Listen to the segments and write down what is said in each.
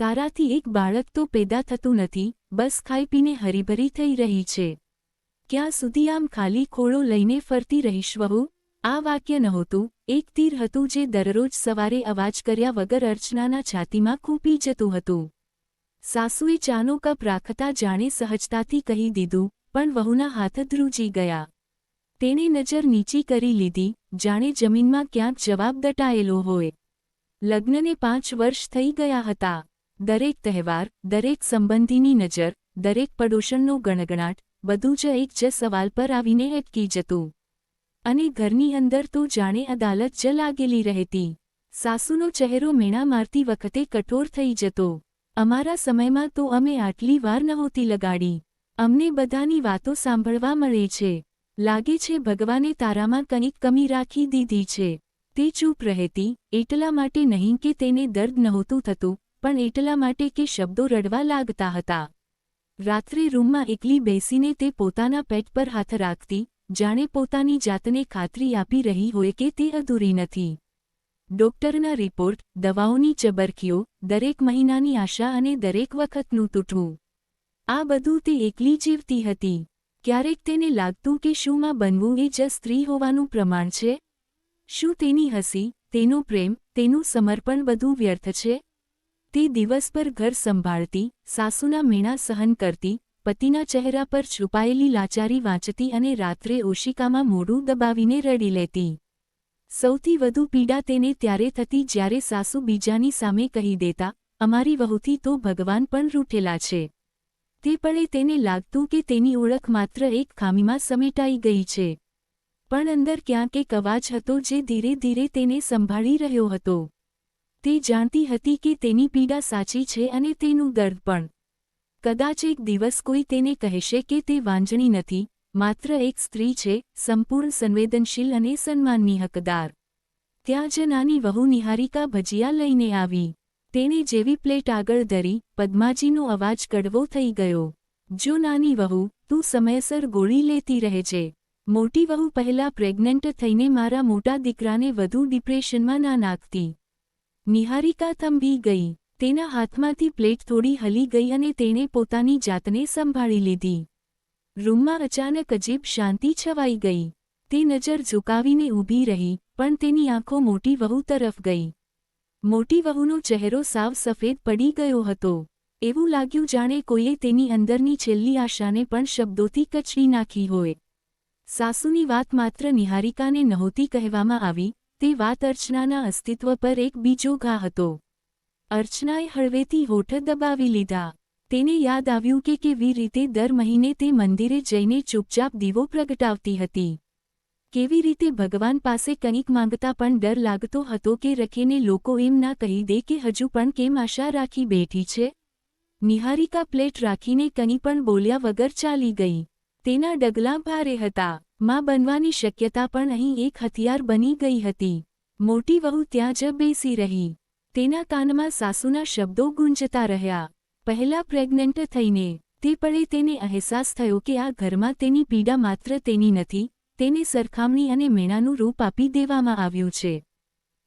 તારાથી એક બાળક તો પેદા થતું નથી, બસ ખાઈ પીને હરીભરી થઈ રહી છે. ક્યાં સુધી આમ ખાલી ખોળો લઈને ફરતી રહીશ વહુ? આ વાક્ય નહોતું, એક તીર હતું જે દરરોજ સવારે અવાજ કર્યા વગર અર્ચનાના છાતીમાં ખૂંપી જતું હતું. સાસુએ ચાનો કપ રાખતા જાણે સહજતાથી કહી દીધું, પણ વહુના હાથ ધ્રુજી ગયા. તેણે નજર નીચી કરી લીધી, જાણે જમીનમાં ક્યાંક જવાબ દટાયેલો હોય. લગ્નને 5 વર્ષ થઈ ગયા હતા. દરેક તહેવાર, દરેક સંબંધીની નજર, દરેક પડોશણનો ગણગણાટ, બધું જ એક જ સવાલ પર આવીને અટકી જતું. અને ઘરની અંદર તો જાણે અદાલત જ લાગેલી રહેતી. સાસુનો ચહેરો મેણા મારતી વખતે કઠોર થઈ જતો. અમારા સમયમાં તો અમે આટલી વાર નહોતી લગાડી. અમને બધાની વાતો સાંભળવા મળે છે. લાગે છે ભગવાને તારામાં કંઈક કમી રાખી દીધી છે. તે ચૂપ રહેતી, એટલા માટે નહીં કે તેને દર્દ નહોતું થતું, પણ એટલા માટે કે શબ્દો રડવા લાગતા હતા. રાત્રે રૂમમાં એકલી બેસીને તે પોતાના પેટ પર હાથ રાખતી, જાણે પોતાની જાતને ખાતરી આપી રહી હોય કે તે અધૂરી નથી. ડોક્ટરના રિપોર્ટ, દવાઓની ચબરખીઓ, દરેક મહિનાની આશા અને દરેક વખતનું તૂટવું. આ બધું તે એકલી જીવતી હતી. ક્યારેક તેને લાગતું કે શું માં બનવું એ જ સ્ત્રી હોવાનું પ્રમાણ છે? શું તેની હસી, તેનો પ્રેમ, તેનું સમર્પણ બધું વ્યર્થ છે? તે દિવસભર ઘર સંભાળતી, સાસુના મેણા સહન કરતી, પતિના ચહેરા પર છુપાયેલી લાચારી વાંચતી અને રાત્રે ઓશિકામાં મોઢું દબાવીને રડી લેતી. સૌથી વધુ પીડા તેને ત્યારે થતી જ્યારે સાસુ બીજાની સામે કહી દેતા, અમારી વહુથી તો ભગવાન પણ રૂઠેલા છે. તે પળે તેને લાગતું કે તેની ઓળખ માત્ર એક ખામીમાં સમેટાઈ ગઈ છે. પણ અંદર ક્યાંક એક અવાજ હતો જે ધીરે ધીરે તેને સંભાળી રહ્યો હતો. તે જાણતી હતી કે તેની પીડા સાચી છે અને તેનું દર્દ પણ. કદાચ એક દિવસ કોઈ તેને કહેશે કે તે વાંજણી નથી, માત્ર એક સ્ત્રી છે, સંપૂર્ણ સંવેદનશીલ અને સન્માનની હકદાર. ત્યાં જ નાની વહુ નિહારિકા ભજીયા લઈને આવી. તેણે જેવી પ્લેટ આગળ ધરી, પદ્માજીનો અવાજ કડવો થઈ ગયો. જો નાની વહુ, તું સમયસર ગોળી લેતી રહેજે. મોટી વહુ પહેલા પ્રેગ્નન્ટ થઈને મારા મોટા દીકરાને વધુ ડિપ્રેશનમાં ના નાખતી. નિહારિકા થંભી ગઈ. તેના હાથમાંથી પ્લેટ થોડી હલી ગઈ અને તેણે પોતાની જાતને સંભાળી લીધી. રૂમમાં અચાનક અજીબ શાંતિ છવાઈ ગઈ. તે નજર ઝુકાવીને ઊભી રહી, પણ તેની આંખો મોટી વહુ તરફ ગઈ. મોટી વહુનો ચહેરો સાવ સફેદ પડી ગયો હતો. એવું લાગ્યું જાણે કોઈએ તેની અંદરની છેલ્લી આશાને પણ શબ્દોથી કચડી નાખી હોય. સાસુની વાત માત્ર નિહારિકાને નહોતી કહેવામાં આવી, તે વાત અર્ચનાના અસ્તિત્વ પર એક બીજો ઘા હતો. અર્ચનાએ હળવેથી હોઠ દબાવી લીધા. તેને યાદ આવ્યું કે કેવી રીતે દર મહિને તે મંદિરે જઈને ચૂપચાપ દીવો પ્રગટાવતી હતી. કેવી રીતે ભગવાન પાસે કંઈક માંગતા પણ ડર લાગતો હતો કે રખીને લોકો એમ ના કહી દે કે હજુ પણ કેમ આશા રાખી બેઠી છે. નિહારિકા પ્લેટ રાખીને કંઈ પણ બોલ્યા વગર ચાલી ગઈ. તેના ડગલાં ભારે હતા. માં બનવાની શક્યતા પણ અહીં એક હથિયાર બની ગઈ હતી. મોટી વહુ ત્યાં જ બેસી રહી. તેના કાનમાં સાસુના શબ્દો ગુંજતા રહ્યા. પહેલા પ્રેગ્નન્ટ થઈને, તે પળે તેને અહેસાસ થયો કે આ ઘરમાં તેની પીડા માત્ર તેની નથી, તેને સરખામણી અને મેણાનું રૂપ આપી દેવામાં આવ્યું છે.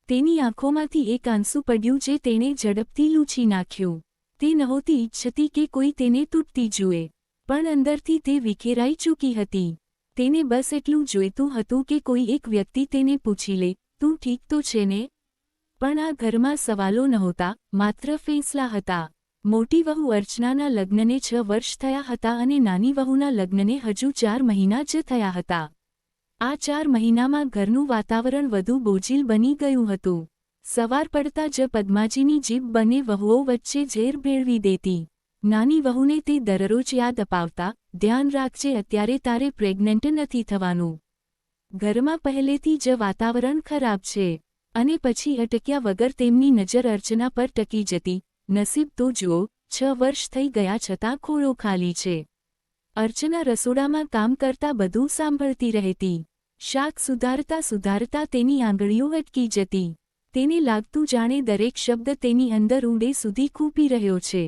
તેની આંખોમાંથી એક આંસુ પડ્યું જે તેણે ઝડપથી લૂછી નાખ્યું. તે નહોતી ઈચ્છતી કે કોઈ તેને તૂટતી જુએ, પણ અંદરથી તે વિખેરાઈ ચૂકી હતી. તેને બસ એટલું જોઈતું હતું કે કોઈ એક વ્યક્તિ તેને પૂછી લે, તું ઠીક તો છે ને? પણ આ ઘરમાં સવાલો નહોતા, માત્ર ફેંસલા હતા. મોટી વહુ અર્ચનાના લગ્નને 6 વર્ષ થયા હતા અને નાની વહુના લગ્નને હજુ 4 મહિના જ થયા હતા. આ 4 મહિનામાં ઘરનું વાતાવરણ વધુ બોજીલ બની ગયું હતું. સવાર પડતા જ પદ્માજીની જીભ બંને વહુઓ વચ્ચે ઝેર ભેળવી દેતી. નાની વહુને તે દરરોજ યાદ અપાવતા, ધ્યાન રાખજે અત્યારે તારે પ્રેગ્નન્ટ નથી થવાનું. ઘરમાં પહેલેથી જ વાતાવરણ ખરાબ છે. અને પછી અટક્યા વગર તેમની નજર અર્ચના પર ટકી જતી. નસીબ તો જુઓ, 6 વર્ષ થઈ ગયા છતાં ખોળો ખાલી છે. અર્ચના રસોડામાં કામ કરતા બધું સાંભળતી રહેતી. શાક સુધારતા સુધારતા તેની આંગળીઓ અટકી જતી. તેને લાગતું જાણે દરેક શબ્દ તેની અંદર ઊંડે સુધી ખૂંપી રહ્યો છે.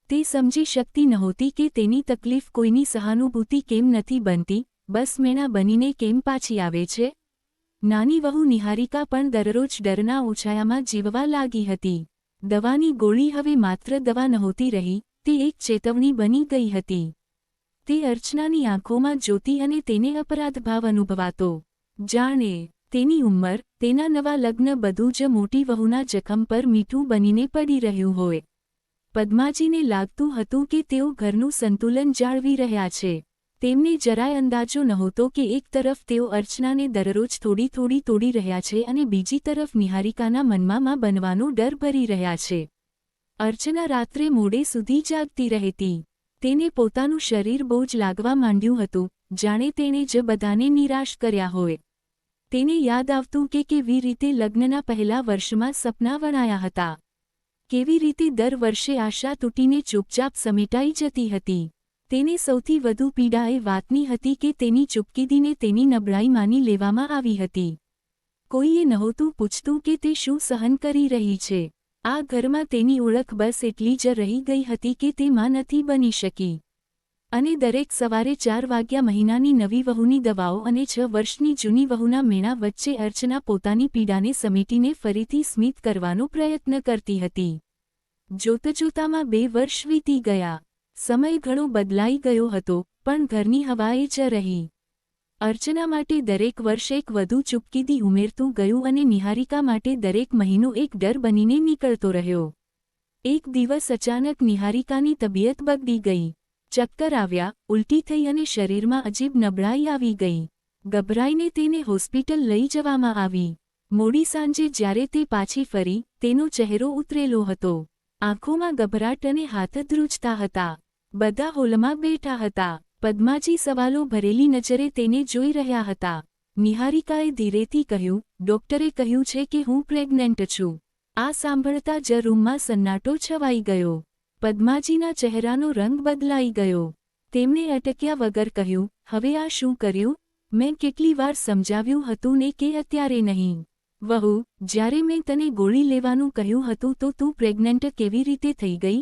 તે સમજી શકતી નહોતી કે તેની તકલીફ કોઈની સહાનુભૂતિ કેમ નથી બનતી, બસ મેણા બનીને કેમ પાછી આવે છે. નાની વહુ નિહારિકા પણ દરરોજ ડરના ઓછાયામાં જીવવા લાગી હતી. દવાની ગોળી હવે માત્ર દવા નહોતી રહી, તે એક ચેતવણી બની ગઈ હતી. તે અર્ચનાની આંખોમાં જોતી અને તેને અપરાધભાવ અનુભવાતો. જાણે તેની ઉંમર, તેના નવા લગ્ન બધું જ મોટી વહુના જખમ પર મીઠું બનીને પડી રહ્યું હોય. પદ્માજીને લાગતું હતું કે તેઓ ઘરનું સંતુલન જાળવી રહ્યા છે. તેમને જરાય અંદાજો નહોતો કે એક તરફ તેઓ અર્ચનાને દરરોજ થોડી થોડી તોડી રહ્યા છે અને બીજી તરફ નિહારિકાના મનમાં માં બનવાનો ડર ભરી રહ્યા છે. અર્ચના રાત્રે મોડે સુધી જાગતી રહેતી. તેને પોતાનું શરીર બોજ લાગવા માંડ્યું હતું, જાણે તેણે જ બધાને નિરાશ કર્યા હોય. તેને યાદ આવતું કે કેવી રીતે લગ્નના પહેલા વર્ષમાં સપના વણાયા હતા. કેવી રીતે દર વર્ષે આશા તૂટીને ચૂપચાપ સમેટાઈ જતી હતી. તેને સૌથી વધુ પીડા એ વાતની હતી કે તેની ચૂપકીદીને તેની નબળાઈ માની લેવામાં આવી હતી. કોઈએ નહોતું પૂછતું કે તે શું સહન કરી રહી છે. આ ઘરમાં તેની ઓળખ બસ એટલી જ રહી ગઈ હતી કે તે માં નથી બની શકી. અને દરેક સવારે 4 વાગ્યા મહિનાની નવી વહુની દવાઓ અને 6 વર્ષની જૂની વહુના મેણા વચ્ચે અર્ચના પોતાની પીડાને સમેટીને ફરીથી સ્મિત કરવાનો પ્રયત્ન કરતી હતી. જોતજોતામાં 2 વર્ષ વીતી ગયા. સમય ઘણો બદલાઈ ગયો હતો, પણ ઘરની હવાએ જ રહી. અર્ચના માટે દરેક વર્ષ એક વધુ ચૂપકીદી ઉમેરતું ગયું અને નિહારિકા માટે દરેક મહિનો એક ડર બનીને નીકળતો રહ્યો. એક દિવસ અચાનક નિહારિકાની તબિયત બગડી ગઈ. ચક્કર આવ્યા, ઉલટી થઈ અને શરીરમાં અજીબ નબળાઈ આવી ગઈ. ગભરાઈને તેને હોસ્પિટલ લઈ જવામાં આવી. મોડી સાંજે જ્યારે તે પાછી ફરી, તેનો ચહેરો ઉતરેલો હતો. આંખોમાં ગભરાટ અને હાથ ધ્રુજતા હતા. બધા હોલમાં બેઠા હતા. પદ્માજી સવાલો ભરેલી નજરે તેને જોઈ રહ્યા હતા. નિહારિકાએ ધીરેથી કહ્યું, ડોક્ટરે કહ્યું છે કે હું પ્રેગ્નન્ટ છું. આ સાંભળતા જ રૂમમાં સન્નાટો છવાઈ ગયો. પદ્માજીના ચહેરાનો રંગ બદલાઈ ગયો. તેમણે અટક્યા વગર કહ્યું, હવે આ શું કર્યું? મેં કેટલી વાર સમજાવ્યું હતું ને કે અત્યારે નહીં. વહુ, જ્યારે મેં તને ગોળી લેવાનું કહ્યું હતું તો તું પ્રેગ્નન્ટ કેવી રીતે થઈ ગઈ?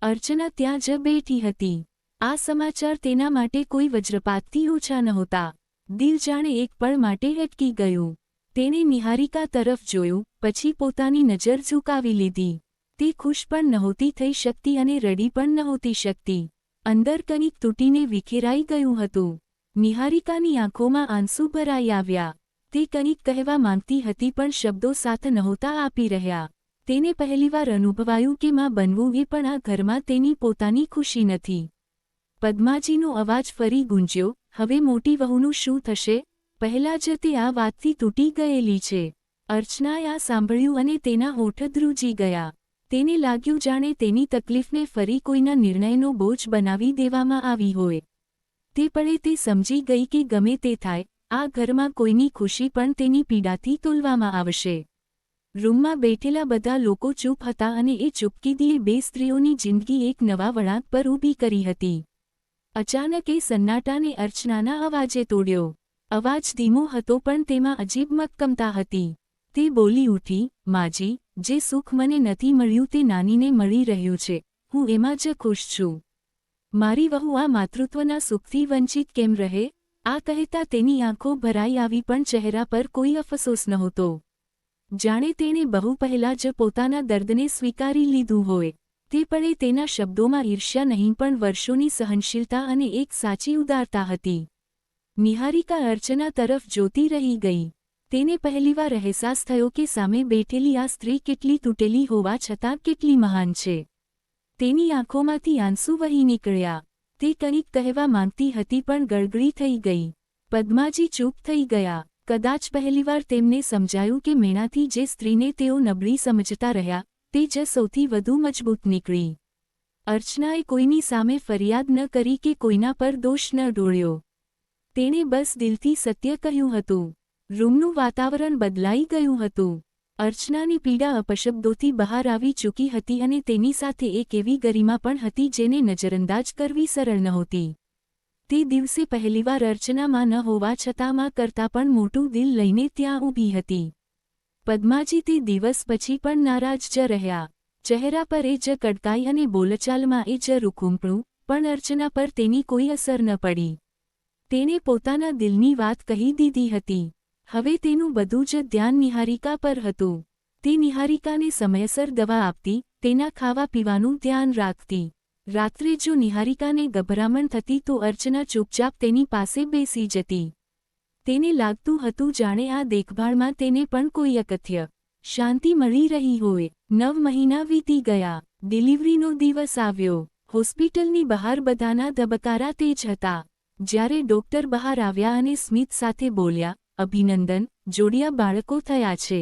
અર્ચના ત્યાં જ બેઠી હતી. આ સમાચાર તેના માટે કોઈ વજ્રપાતથી ઓછા નહોતા. દિલ જાણે એક પળ માટે અટકી ગયું. તેણે નિહારિકા તરફ જોયું, પછી પોતાની નજર ઝુકાવી લીધી. તે ખુશ પણ નહોતી થઈ શકતી અને રડી પણ નહોતી શકતી. અંદર કંઈક તૂટીને વિખેરાઈ ગયું હતું. નિહારિકાની આંખોમાં આંસુ ભરાઈ આવ્યા. તે કંઈક કહેવા માંગતી હતી પણ શબ્દો સાથ નહોતા આપી રહ્યા. તેને પહેલીવાર અનુભવાયું કે માં બનવું એ પણ આ ઘરમાં તેની પોતાની ખુશી નથી. પદ્માજીનો અવાજ ફરી ગુંજ્યો, હવે મોટી વહુનું શું થશે? પહેલાં જ તે આ વાતથી તૂટી ગયેલી છે. અર્ચનાએ આ સાંભળ્યું અને તેના હોઠ ધ્રુજી ગયા. તેને લાગ્યું જાણે તેની તકલીફને ફરી કોઈના નિર્ણયનો બોજ બનાવી દેવામાં આવી હોય. તે પળે તે સમજી ગઈ કે ગમે તે થાય, આ ઘરમાં કોઈની ખુશી પણ તેની પીડાથી તોલવામાં આવશે. રૂમમાં બેઠેલા બધા લોકો ચૂપ હતા અને એ ચૂપકીદીએ 2 સ્ત્રીઓની જિંદગી એક નવા વળાંક પર ઊભી કરી હતી. અચાનક એ સન્નાટાને અર્ચનાના અવાજે તોડ્યો. અવાજ ધીમો હતો પણ તેમાં અજીબ મક્કમતા હતી. તે બોલી ઉઠી, માજી, જે સુખ મને નથી મળ્યું તે નાનીને મળી રહ્યું છે. હું એમાં જ ખુશ છું. મારી વહુ આ માતૃત્વના સુખથી વંચિત કેમ રહે? આ કહેતા તેની આંખો ભરાઈ આવી પણ ચહેરા પર કોઈ અફસોસ નહોતો. જાણે તેણે બહુ પહેલાં જ પોતાના દર્દને સ્વીકારી લીધું હોય. તે પળે તેના શબ્દોમાં ઈર્ષ્યા નહીં પણ વર્ષોની સહનશીલતા અને એક સાચી ઉદારતા હતી. નિહારિકા અર્ચના તરફ જોતી રહી ગઈ. તેને પહેલીવાર અહેસાસ થયો કે સામે બેઠેલી આ સ્ત્રી કેટલી તૂટેલી હોવા છતાં કેટલી મહાન છે. તેની આંખોમાંથી આંસુ વહી નીકળ્યા. તે કંઈક કહેવા માંગતી હતી પણ ગળગળી થઈ ગઈ. પદ્માજી ચૂપ થઈ ગયા. કદાચ પહેલીવાર તેમને સમજાયું કે મેણાથી જે સ્ત્રીને તેઓ નબળી સમજતા રહ્યા, તે જ સૌથી વધુ મજબૂત નીકળી. અર્ચનાએ કોઈની સામે ફરિયાદ ન કરી કે કોઈના પર દોષ ન ઢોળ્યો. તેણે બસ દિલથી સત્ય કહ્યું હતું. રૂમનું વાતાવરણ બદલાઈ ગયું હતું. અર્ચનાની પીડા અપશબ્દોથી બહાર આવી ચૂકી હતી અને તેની સાથે એક એવી ગરિમા પણ હતી જેને નજરઅંદાજ કરવી સરળ નહોતી. તે દિવસે પહેલીવાર અર્ચનામાં ન હોવા છતાં માં કરતાં પણ મોટું દિલ લઈને ત્યાં ઊભી હતી. પદ્માજી તે દિવસ પછી પણ નારાજ જ રહ્યા. ચહેરા પર એ જ કડકાઈ અને બોલચાલમાં એ જ રૂખુંપણું, પણ અર્ચના પર તેની કોઈ અસર ન પડી. તેણે પોતાના દિલની વાત કહી દીધી હતી. હવે તેનું બધું જ ધ્યાન નિહારિકા પર હતું. તે નિહારિકાને સમયસર દવા આપતી, તેના ખાવા પીવાનું ધ્યાન રાખતી. રાત્રે જો નિહારિકાને ગભરામણ થતી તો અર્ચના ચૂપચાપ તેની પાસે બેસી જતી. તેને લાગતું હતું જાણે આ દેખભાળમાં તેને પણ કોઈ અકથ્ય શાંતિ મળી રહી હોય. 9 મહિના વીતી ગયા. ડિલિવરીનો દિવસ આવ્યો. હોસ્પિટલની બહાર બધાના ધબકારા તેજ હતા. જ્યારે ડોક્ટર બહાર આવ્યા અને સ્મિત સાથે બોલ્યા, અભિનંદન, જોડિયા બાળકો થયા છે.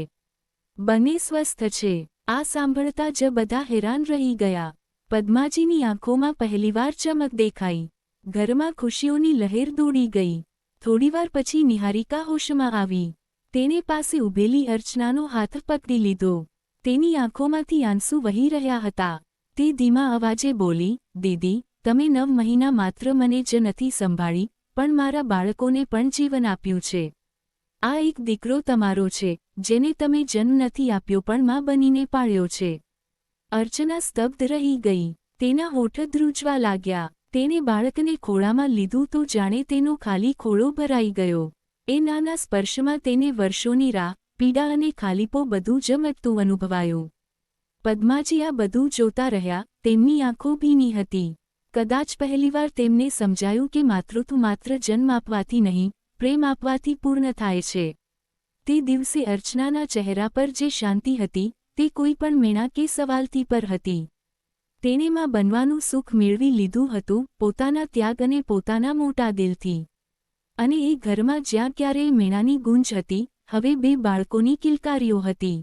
બંને સ્વસ્થ છે. આ સાંભળતા જ બધા હેરાન રહી ગયા. પદ્માજીની આંખોમાં પહેલીવાર ચમક દેખાઈ. ઘરમાં ખુશીઓની લહેર દોડી ગઈ. થોડીવાર પછી નિહારિકા હોશમાં આવી. તેણે પાસે ઊભેલી અર્ચનાનો હાથ પકડી લીધો. તેની આંખોમાંથી આંસુ વહી રહ્યા હતા. તે ધીમા અવાજે બોલી, દીદી, તમે 9 મહિના માત્ર મને જ નથી સંભાળી, પણ મારા બાળકોને પણ જીવન આપ્યું છે. આ એક દીકરો તમારો છે, જેને તમે જન્મ નથી આપ્યો પણ માં બનીને પાળ્યો છે. અર્ચના સ્તબ્ધ રહી ગઈ. તેના હોઠ ધ્રુજવા લાગ્યા. તેણે બાળકને ખોળામાં લીધું તો જાણે તેનો ખાલી ખોળો ભરાઈ ગયો. એ નાના સ્પર્શમાં તેને વર્ષોની રાહ, પીડા અને ખાલીપો બધું જ મટતું અનુભવાયું. પદ્માજી આ બધું જોતા રહ્યા. તેમની આંખો ભીની હતી. કદાચ પહેલીવાર તેમને સમજાયું કે માતૃત્વ માત્ર જન્મ આપવાથી નહીં, પ્રેમ આપવાથી પૂર્ણ થાય છે. તે દિવસે અર્ચનાના ચહેરા પર જે શાંતિ હતી, તે કોઈ પણ મેણા કે સવાલથી પર હતી. તેણે માં બનવાનું સુખ મેળવી લીધું હતું, પોતાના ત્યાગ અને પોતાના મોટા દિલથી. અને એ ઘરમાં જ્યાં ક્યારેય મેણાની ગૂંજ હતી, હવે 2 બાળકોની કિલકારીઓ હતી.